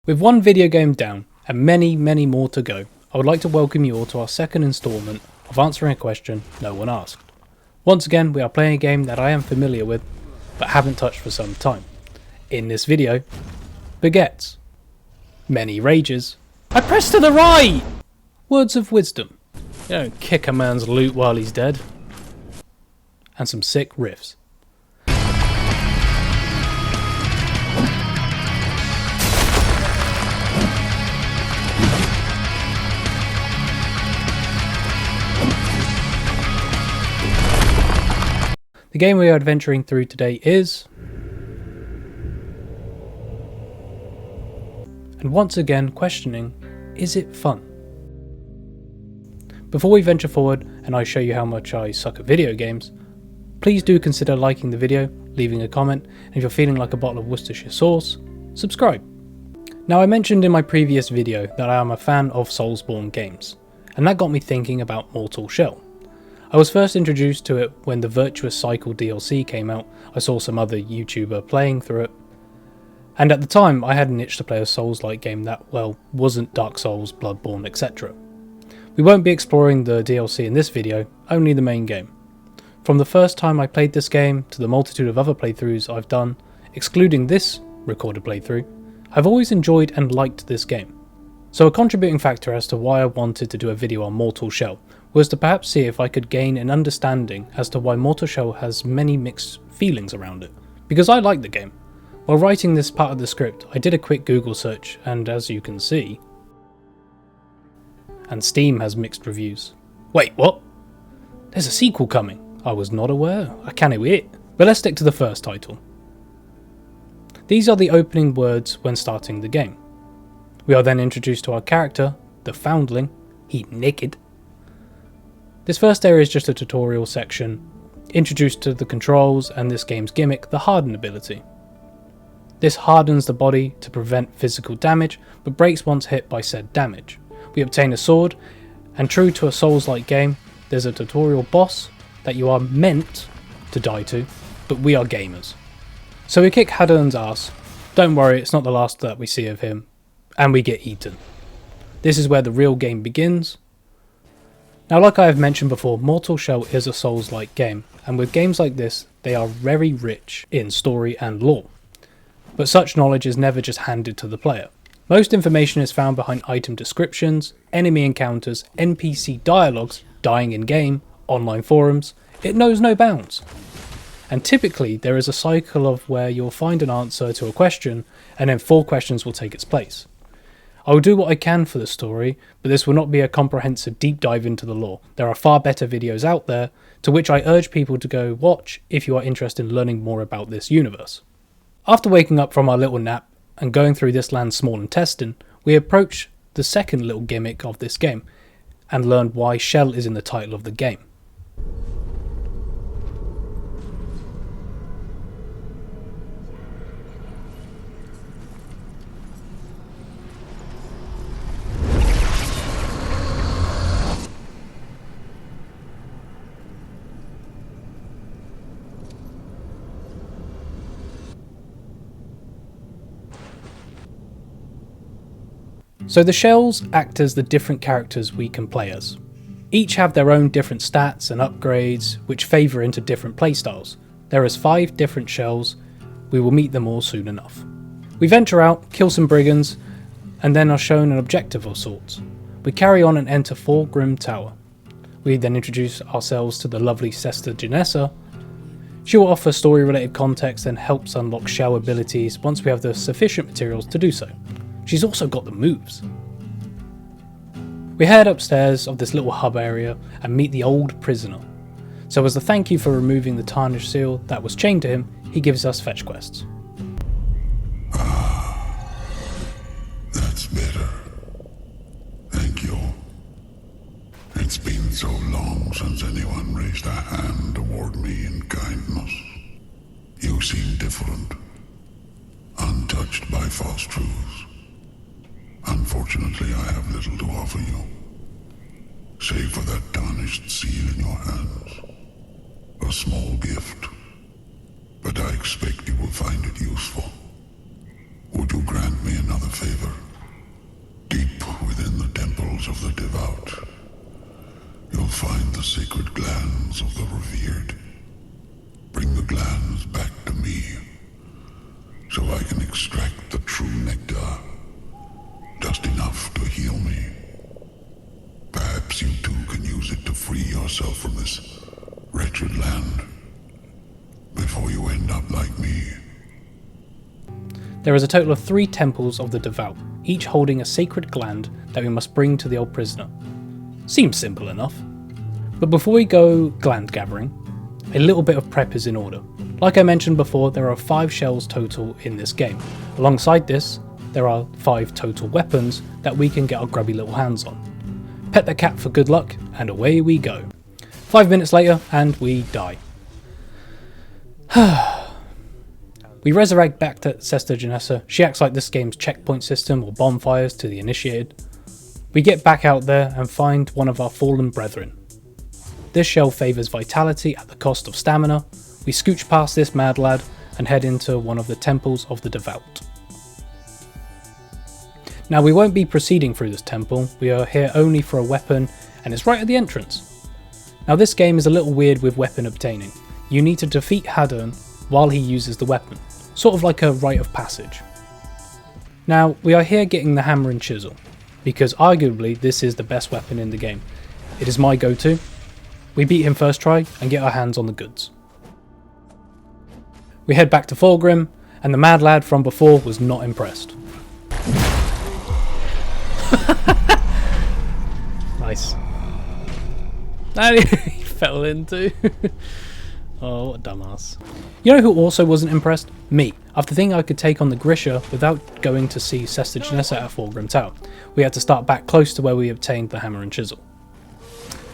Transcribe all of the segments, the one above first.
With one video game down, and many more to go, I would like to welcome you all to our second instalment of answering a question no one asked. Once again, we are playing a game that I am familiar with, but haven't touched for some time. In this video, Baguettes, Many Rages, I press to the right! Words of wisdom, you don't kick a man's loot while he's dead, and some sick riffs. The game we are adventuring through today is... and once again questioning, is it fun? Before we venture forward and I show you how much I suck at video games, please do consider liking the video, leaving a comment, and if you're feeling like a bottle of Worcestershire sauce, subscribe. Now, I mentioned in my previous video that I am a fan of Soulsborne games, and that got me thinking about Mortal Shell. I was first introduced to it when the Virtuous Cycle DLC came out. I saw some other YouTuber playing through it, and at the time I had an itch to play a Souls-like game that, well, wasn't Dark Souls, Bloodborne, etc. We won't be exploring the DLC in this video, only the main game. From the first time I played this game to the multitude of other playthroughs I've done, excluding this recorded playthrough, I've always enjoyed and liked this game. So a contributing factor as to why I wanted to do a video on Mortal Shell was to perhaps see if I could gain an understanding as to why Mortal Shell has many mixed feelings around it, because I like the game. While writing this part of the script, I did a quick Google search, and as you can see, and Steam has mixed reviews. Wait, what? There's a sequel coming. I was not aware. I can't wait. But let's stick to the first title. These are the opening words when starting the game. We are then introduced to our character, the Foundling, he naked. This first area is just a tutorial section, introduced to the controls and this game's gimmick, the Harden ability. This hardens the body to prevent physical damage, but breaks once hit by said damage. We obtain a sword, and true to a Souls-like game, there's a tutorial boss that you are meant to die to, but we are gamers. So we kick Hadern's ass. Don't worry, it's not the last that we see of him, and we get eaten. This is where the real game begins. Now, like I have mentioned before, Mortal Shell is a Souls-like game, and with games like this, they are very rich in story and lore. But such knowledge is never just handed to the player. Most information is found behind item descriptions, enemy encounters, NPC dialogues, dying in-game, online forums. It knows no bounds. And typically, there is a cycle of where you'll find an answer to a question, and then 4 questions will take its place. I will do what I can for the story, but this will not be a comprehensive deep dive into the lore. There are far better videos out there, to which I urge people to go watch if you are interested in learning more about this universe. After waking up from our little nap and going through this land's small intestine, we approach the second little gimmick of this game, and learn why Shell is in the title of the game. So the shells act as the different characters we can play as. Each have their own different stats and upgrades which favour into different playstyles. There is 5 different shells, we will meet them all soon enough. We venture out, kill some brigands, and then are shown an objective of sorts. We carry on and enter Thorgrim Tower. We then introduce ourselves to the lovely Sesta Janessa. She will offer story related context and helps unlock shell abilities once we have the sufficient materials to do so. She's also got the moves. We head upstairs of this little hub area and meet the old prisoner. So as a thank you for removing the tarnished seal that was chained to him, he gives us fetch quests. That's better. Thank you. It's been so long since anyone raised a hand toward me in kindness. You seem different, untouched by false truths. Unfortunately, I have little to offer you, save for that tarnished seal in your hands. A small gift, but I expect you will find it useful. Would you grant me another favor? end up like me. There is a total of 3 temples of the devout, each holding a sacred gland that we must bring to the old prisoner. Seems simple enough. But before we go gland gathering, a little bit of prep is in order. Like I mentioned before, there are 5 shells total in this game. Alongside this, there are 5 total weapons that we can get our grubby little hands on. Pet the cat for good luck, and away we go. 5 minutes later, and we die. We resurrect back to Sesta Janessa. She acts like this game's checkpoint system or bonfires to the initiated. We get back out there and find one of our fallen brethren. This shell favours vitality at the cost of stamina. We scooch past this mad lad and head into one of the temples of the devout. Now we won't be proceeding through this temple, we are here only for a weapon and it's right at the entrance. Now this game is a little weird with weapon obtaining. You need to defeat Hadern while he uses the weapon, sort of like a rite of passage. Now we are here getting the hammer and chisel, because arguably this is the best weapon in the game. It is my go-to. We beat him first try and get our hands on the goods. We head back to Fulgrim, and the mad lad from before was not impressed. Nice. He fell into. Oh, what a dumbass. You know who also wasn't impressed? Me. After thinking I could take on the Grisha without going to see Sesta Janessa at Fulgrim Tower, we had to start back close to where we obtained the hammer and chisel.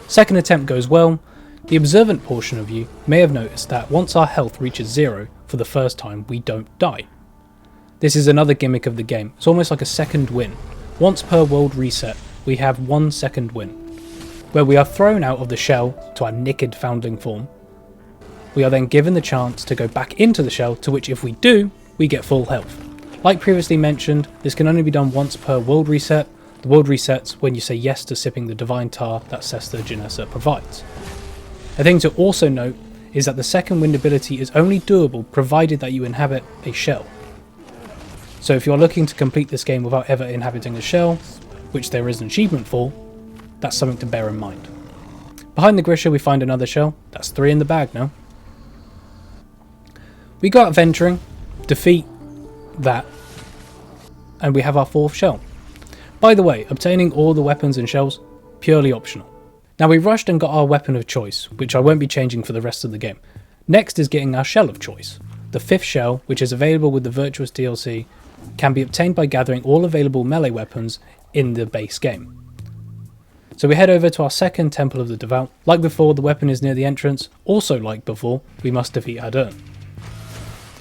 Second attempt goes well. The observant portion of you may have noticed that once our health reaches 0 for the first time, we don't die. This is another gimmick of the game. It's almost like a second win. Once per world reset, we have 1 second win, where we are thrown out of the shell to our naked foundling form. We are then given the chance to go back into the shell, to which if we do, we get full health. Like previously mentioned, this can only be done once per world reset. The world resets when you say yes to sipping the divine tar that Sesta Janessa provides. A thing to also note is that the second wind ability is only doable provided that you inhabit a shell. So if you're looking to complete this game without ever inhabiting a shell, which there is an achievement for, that's something to bear in mind. Behind the Grisha we find another shell. That's 3 in the bag now. We go out venturing, defeat that, and we have our 4th shell. By the way, obtaining all the weapons and shells, purely optional. Now we rushed and got our weapon of choice, which I won't be changing for the rest of the game. Next is getting our shell of choice. The 5th shell, which is available with the Virtuous DLC, can be obtained by gathering all available melee weapons in the base game. So we head over to our second Temple of the Devout. Like before, the weapon is near the entrance. Also like before, we must defeat Hadern.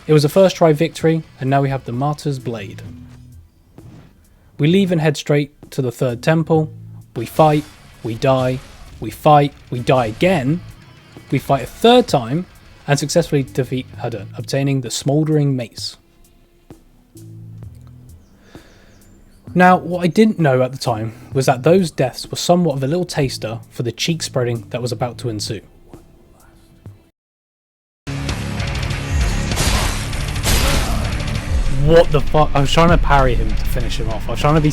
It was a first try victory, and now we have the Martyr's Blade. We leave and head straight to the 3rd temple. We fight, we die, we fight, we die again, we fight a 3rd time, and successfully defeat Hadern, obtaining the Smouldering Mace. Now, what I didn't know at the time was that those deaths were somewhat of a little taster for the cheek spreading that was about to ensue. What the fuck? I was trying to parry him to finish him off. I was trying to be...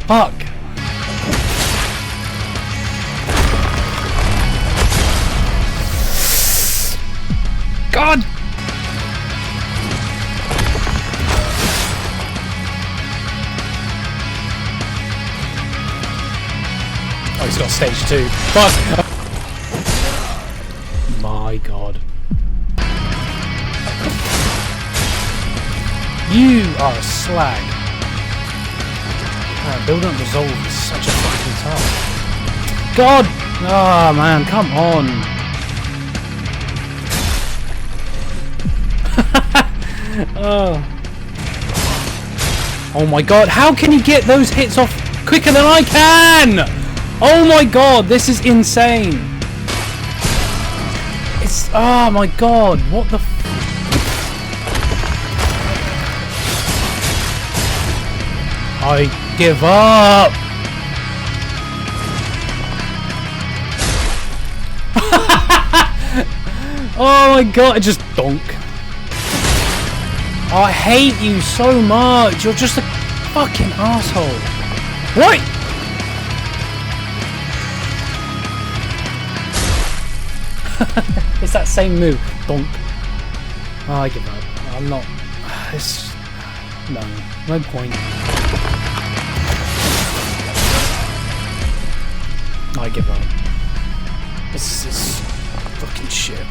Fuck! God! Oh, he's got stage 2. Fuck! My god. You are a slag. Man, building up resolve is such a fucking task. God! Oh man, come on. Oh my god, how can you get those hits off quicker than I can? Oh my god, this is insane. It's... Oh my god, what the f... I give up! Oh my god, I just donk. Oh, I hate you so much. You're just a fucking asshole. What? It's that same move. Donk. I give up. I'm not... It's... No point. I give up. This is fucking shit.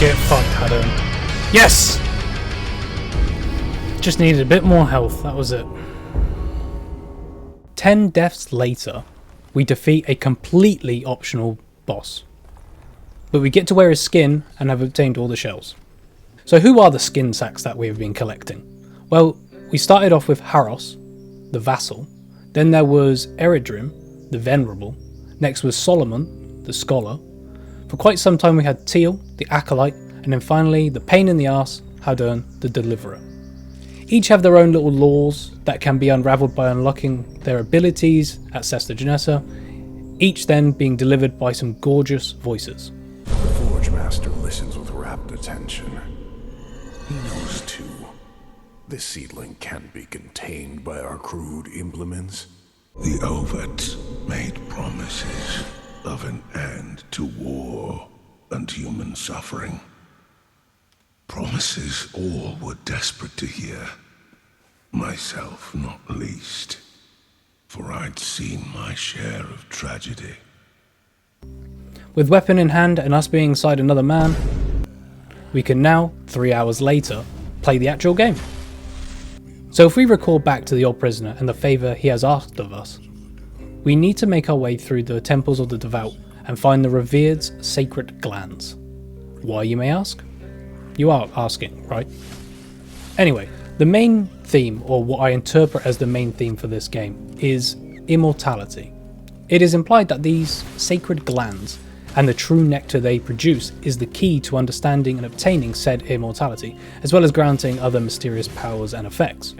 Get fucked, Hadon. Yes! Just needed a bit more health, that was it. 10 deaths later, we defeat a completely optional boss. But we get to wear his skin and have obtained all the shells. So who are the skin sacks that we have been collecting? Well, we started off with Haros, the vassal. Then there was Eredrim, the venerable. Next was Solomon, the scholar. For quite some time we had Teal, the acolyte, and then finally the pain in the arse, Hadern, the deliverer. Each have their own little laws that can be unravelled by unlocking their abilities at Sesta Genessa, each then being delivered by some gorgeous voices. The Forge Master listens with rapt attention. He knows too, this seedling can't be contained by our crude implements. The Ovets made promises of an end to war and human suffering. Promises all were desperate to hear. Myself not least, for I'd seen my share of tragedy. With weapon in hand and us being inside another man, we can now, 3 hours later, play the actual game. So if we recall back to the old prisoner and the favour he has asked of us, we need to make our way through the temples of the devout and find the revered's sacred glands. Why, you may ask? You are asking, right? Anyway, the main theme, or what I interpret as the main theme for this game, is immortality. It is implied that these sacred glands and the true nectar they produce is the key to understanding and obtaining said immortality, as well as granting other mysterious powers and effects.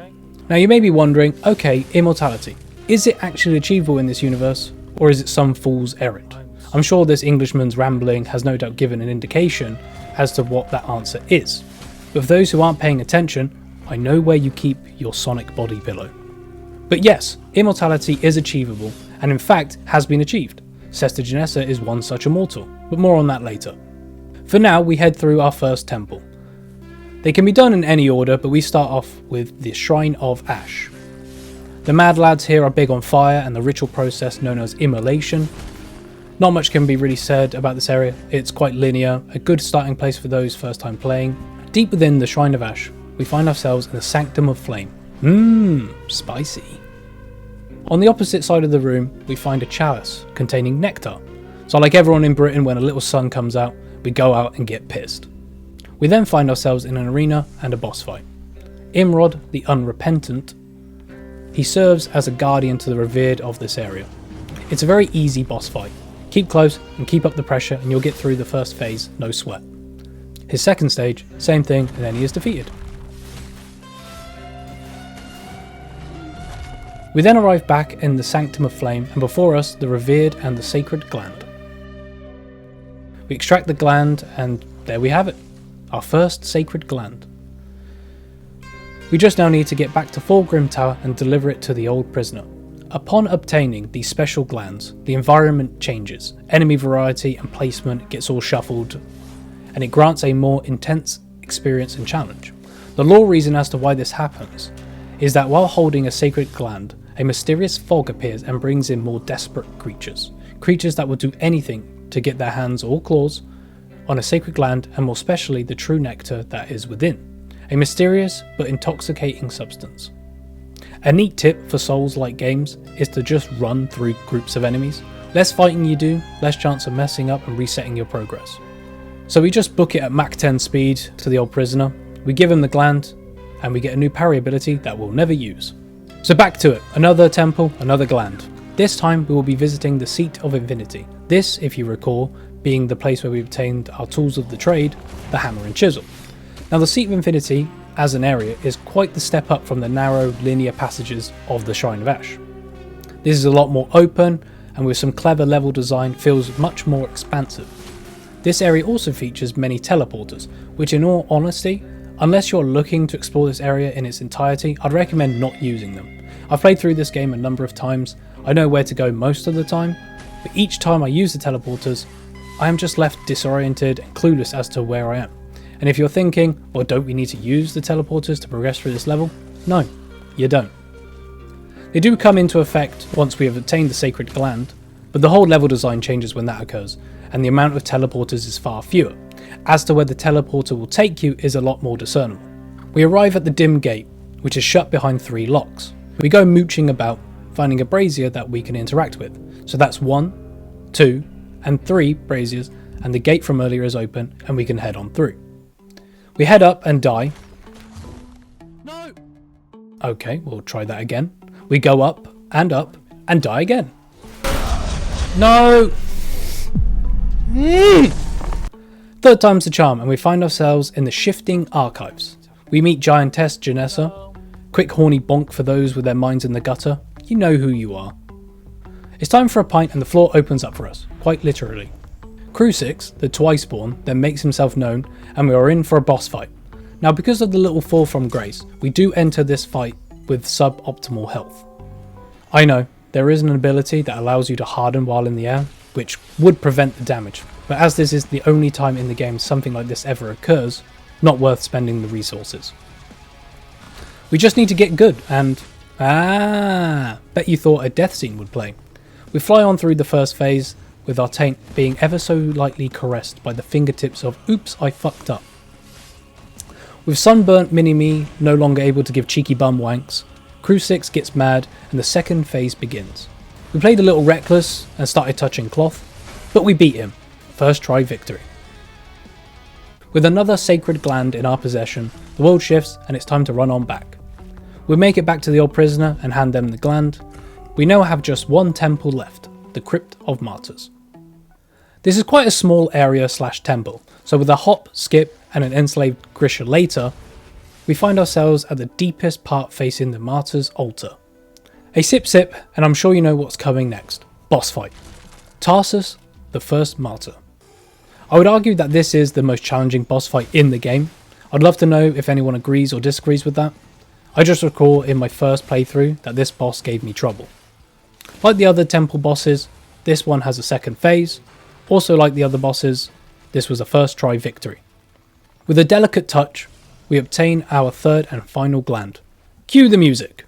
Now you may be wondering, okay, immortality. Is it actually achievable in this universe, or is it some fool's errand? I'm sure this Englishman's rambling has no doubt given an indication as to what that answer is. But for those who aren't paying attention, I know where you keep your sonic body pillow. But yes, immortality is achievable, and in fact has been achieved. Sesta Genessa is one such immortal, but more on that later. For now, we head through our first temple. They can be done in any order, but we start off with the Shrine of Ash. The mad lads here are big on fire and the ritual process known as immolation. Not much can be really said about this area, it's quite linear, a good starting place for those first time playing. Deep within the Shrine of Ash, we find ourselves in the Sanctum of Flame. Spicy. On the opposite side of the room, we find a chalice containing nectar. So like everyone in Britain, when a little sun comes out, we go out and get pissed. We then find ourselves in an arena and a boss fight. Imrod, the Unrepentant, he serves as a guardian to the revered of this area. It's a very easy boss fight. Keep close and keep up the pressure and you'll get through the first phase, no sweat. His second stage, same thing, and then he is defeated. We then arrive back in the Sanctum of Flame, and before us, the revered and the sacred gland. We extract the gland, and there we have it, our first sacred gland. We just now need to get back to Fulgrim Tower and deliver it to the old prisoner. Upon obtaining these special glands, the environment changes, enemy variety and placement gets all shuffled, and it grants a more intense experience and challenge. The lore reason as to why this happens is that while holding a sacred gland, a mysterious fog appears and brings in more desperate creatures that will do anything to get their hands or claws on a sacred gland, and more specially the true nectar that is within, a mysterious but intoxicating substance. A neat tip for Souls-like games is to just run through groups of enemies. Less fighting you do, less chance of messing up and resetting your progress. So we just book it at Mach 10 speed to the old prisoner, we give him the gland, and we get a new parry ability that we'll never use. So back to it, another temple, another gland. This time we will be visiting the Seat of Infinity. This, if you recall, being the place where we obtained our tools of the trade, the hammer and chisel. Now the Seat of Infinity, as an area, is quite the step up from the narrow linear passages of the Shrine of Ash. This is a lot more open, and with some clever level design feels much more expansive. This area also features many teleporters, which in all honesty, unless you're looking to explore this area in its entirety, I'd recommend not using them. I've played through this game a number of times, I know where to go most of the time, but each time I use the teleporters, I am just left disoriented and clueless as to where I am. And if you're thinking, well, don't we need to use the teleporters to progress through this level? No, you don't. They do come into effect once we have obtained the Sacred Gland, but the whole level design changes when that occurs, and the amount of teleporters is far fewer. As to where the teleporter will take you is a lot more discernible. We arrive at the dim gate, which is shut behind 3 locks. We go mooching about, finding a brazier that we can interact with. So that's 1, 2, and 3 braziers, and the gate from earlier is open, and we can head on through. We head up and die. No! Okay, we'll try that again. We go up and die again. No! Third time's the charm, and we find ourselves in the Shifting Archives. We meet Giantess Janessa. Quick horny bonk for those with their minds in the gutter. You know who you are. It's time for a pint and the floor opens up for us, quite literally. Crucix, the Twiceborn, then makes himself known, and we are in for a boss fight. Now because of the little fall from grace, we do enter this fight with suboptimal health. I know, there is an ability that allows you to harden while in the air, which would prevent the damage, but as this is the only time in the game something like this ever occurs, not worth spending the resources. We just need to get good and... bet you thought a death scene would play. We fly on through the first phase, with our taint being ever so lightly caressed by the fingertips of oops, I fucked up. With sunburnt mini-me no longer able to give cheeky bum wanks, Crucix gets mad and the second phase begins. We played a little reckless and started touching cloth, but we beat him. First try victory. With another Sacred Gland in our possession, the world shifts and it's time to run on back. We make it back to the old prisoner and hand them the gland. We now have just one temple left, the Crypt of Martyrs. This is quite a small area / temple, so with a hop, skip and an enslaved Grisha later, we find ourselves at the deepest part facing the Martyrs' altar. A sip and I'm sure you know what's coming next. Boss fight. Tarsus, the first martyr. I would argue that this is the most challenging boss fight in the game. I'd love to know if anyone agrees or disagrees with that. I just recall in my first playthrough that this boss gave me trouble. Like the other temple bosses, this one has a second phase. Also like the other bosses, this was a first try victory. With a delicate touch, we obtain our third and final gland. Cue the music.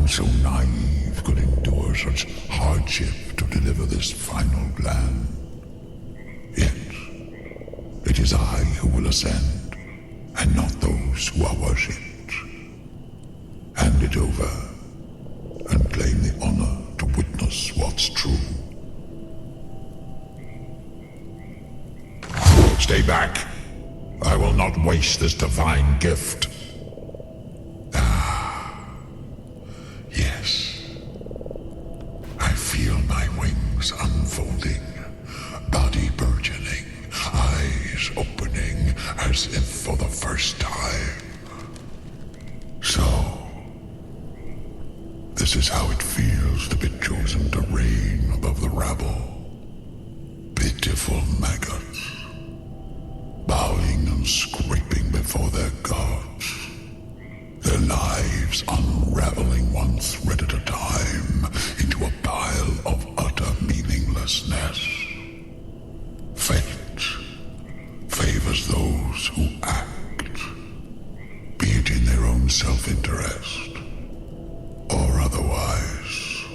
So naive could endure such hardship to deliver this final gland. Yet, it is I who will ascend, and not those who are worshipped. Hand it over, and claim the honor to witness what's true. Stay back. I will not waste this divine gift. Yes. I feel my wings unfolding, body burgeoning, eyes opening as if for the first time. So, this is how it feels to be chosen to reign above the rabble. Pitiful maggots, bowing and scraping before their gods, their lives unraveling one thread at a time into a pile of utter meaninglessness. Fate favors those who act, be it in their own self-interest or otherwise.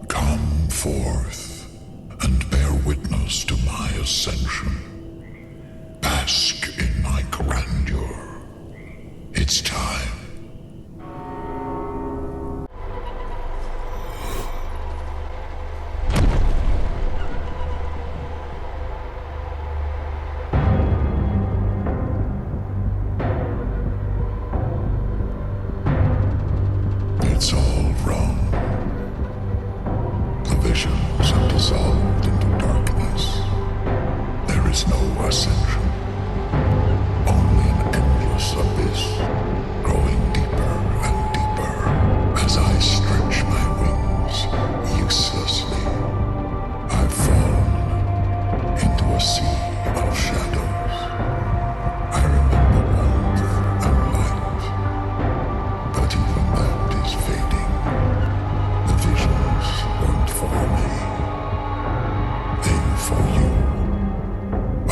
Come forth and bear witness to my ascension. Bask in my grandeur. It's time. It's all wrong. The visions have dissolved into darkness. There is no ascension. Only an endless abyss, growing deeper and deeper as I stretch my wings uselessly. I've fallen into a sea of shadows. I remember warmth and light, but even that is fading. The visions weren't for me. They were for you.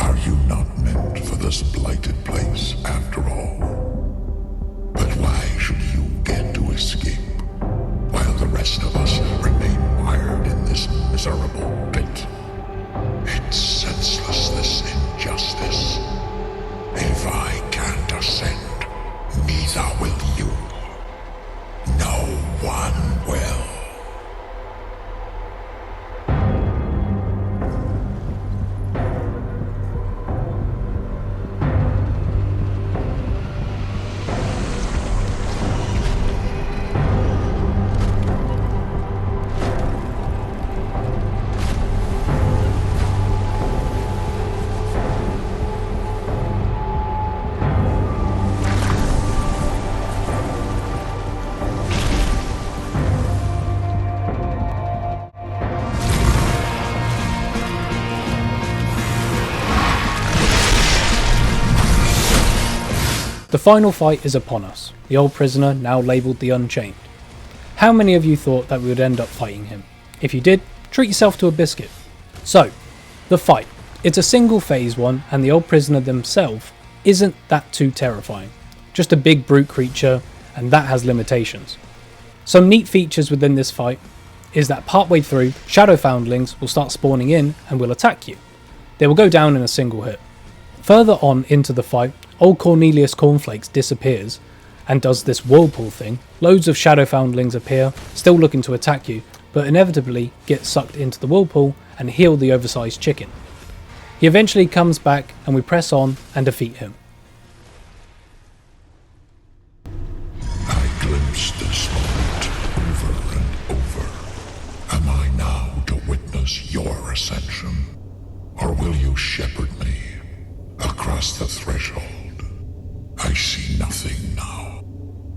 Are you not meant for this blighted place after all? But why should you get to escape while the rest of us remain mired in this miserable pit? It's senseless, this injustice. If I can't ascend, neither will you. No one will. The final fight is upon us, the old prisoner now labelled the Unchained. How many of you thought that we would end up fighting him? If you did, treat yourself to a biscuit. So, the fight. It's a single phase one, and the old prisoner themselves isn't that too terrifying. Just a big brute creature, and that has limitations. Some neat features within this fight is that partway through, shadow foundlings will start spawning in and will attack you. They will go down in a single hit. Further on into the fight, old Cornelius Cornflakes disappears and does this whirlpool thing. Loads of shadow foundlings appear, still looking to attack you, but inevitably get sucked into the whirlpool and heal the oversized chicken. He eventually comes back and we press on and defeat him. I glimpsed this moment over and over. Am I now to witness your ascension? Or will you shepherd me across the threshold? I see nothing now.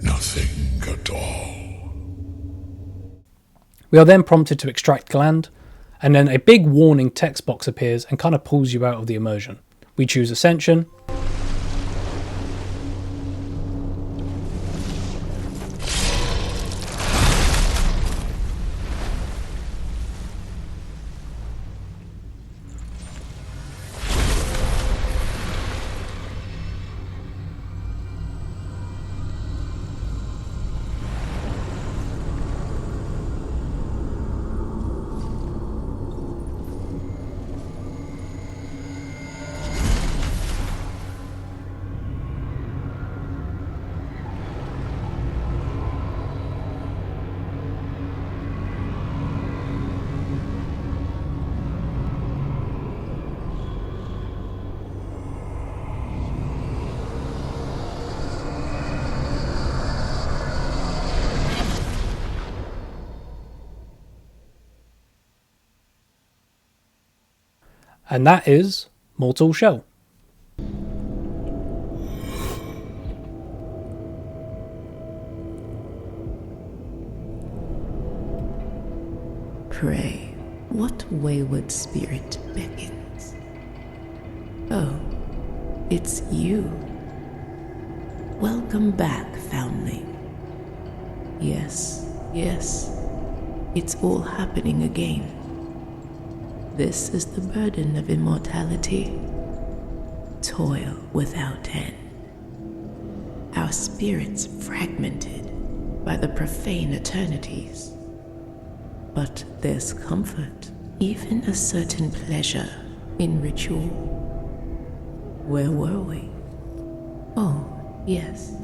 Nothing at all. We are then prompted to extract gland, and then a big warning text box appears and kind of pulls you out of the immersion. We choose Ascension. And that is Mortal Shell. Pray, what wayward spirit beckons? Oh, it's you. Welcome back, foundling. Yes, yes. It's all happening again. This is the burden of immortality. Toil without end. Our spirits fragmented by the profane eternities. But there's comfort, even a certain pleasure in ritual. Where were we? Oh, yes.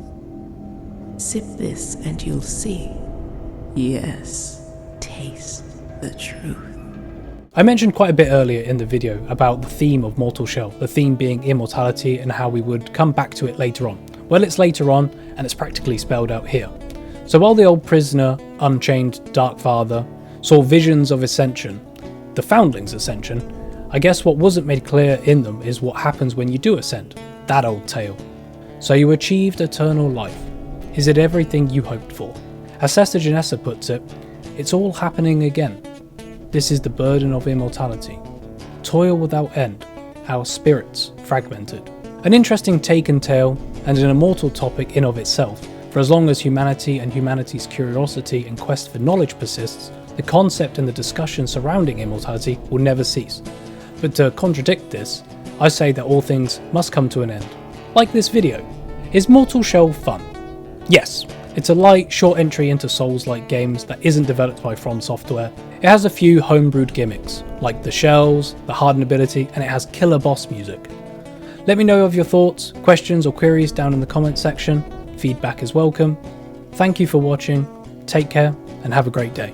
Sip this and you'll see. Yes, taste the truth. I mentioned quite a bit earlier in the video about the theme of Mortal Shell, the theme being immortality and how we would come back to it later on. Well, it's later on, and it's practically spelled out here. So while the old prisoner, unchained Darkfather, saw visions of ascension, the Foundling's ascension, I guess what wasn't made clear in them is what happens when you do ascend, that old tale. So you achieved eternal life. Is it everything you hoped for? As Sester Janessa puts it, it's all happening again. This is the burden of immortality. Toil without end, our spirits fragmented. An interesting take and tale, and an immortal topic in of itself, for as long as humanity and humanity's curiosity and quest for knowledge persists, the concept and the discussion surrounding immortality will never cease. But to contradict this, I say that all things must come to an end. Like this video. Is Mortal Shell fun? Yes, it's a light, short entry into Souls-like games that isn't developed by From Software. It has a few homebrewed gimmicks, like the shells, the hardenability, and it has killer boss music. Let me know of your thoughts, questions or queries down in the comments section. Feedback is welcome. Thank you for watching, take care, and have a great day.